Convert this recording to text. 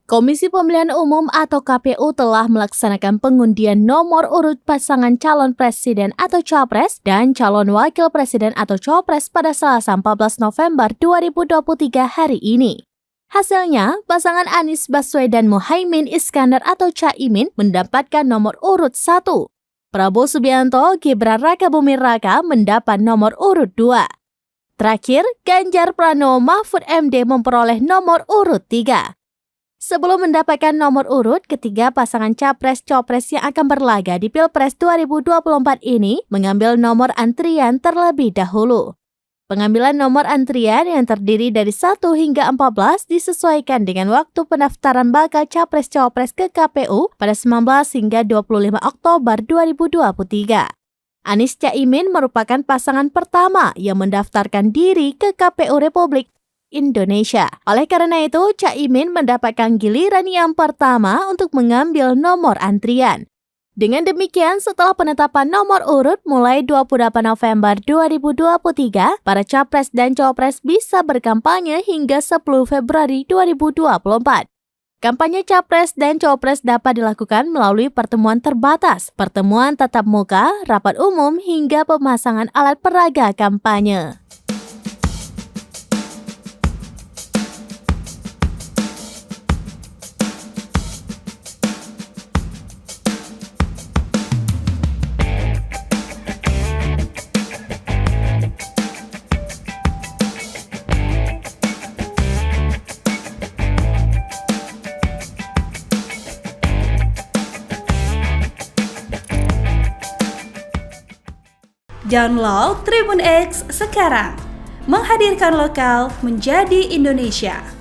Komisi Pemilihan Umum atau KPU telah melaksanakan pengundian nomor urut pasangan calon presiden atau capres dan calon wakil presiden atau cawapres pada Selasa 14 November 2023 hari ini. Hasilnya, pasangan Anies Baswedan Muhaimin Iskandar atau Caimin mendapatkan nomor urut 1. Prabowo Subianto Gibran Rakabuming Raka mendapat nomor urut 2. Terakhir, Ganjar Pranowo Mahfud MD memperoleh nomor urut 3. Sebelum mendapatkan nomor urut, ketiga pasangan capres-cawapres yang akan berlaga di Pilpres 2024 ini mengambil nomor antrian terlebih dahulu. Pengambilan nomor antrian yang terdiri dari 1 hingga 14 disesuaikan dengan waktu pendaftaran bakal capres-cawapres ke KPU pada 19 hingga 25 Oktober 2023. Anies Caimin merupakan pasangan pertama yang mendaftarkan diri ke KPU Republik Indonesia. Oleh karena itu, Caimin mendapatkan giliran yang pertama untuk mengambil nomor antrian. Dengan demikian, setelah penetapan nomor urut mulai 28 November 2023, para capres dan cawapres bisa berkampanye hingga 10 Februari 2024. Kampanye capres dan cawapres dapat dilakukan melalui pertemuan terbatas, pertemuan tatap muka, rapat umum, hingga pemasangan alat peraga kampanye. Download Tribun X sekarang, menghadirkan lokal menjadi Indonesia.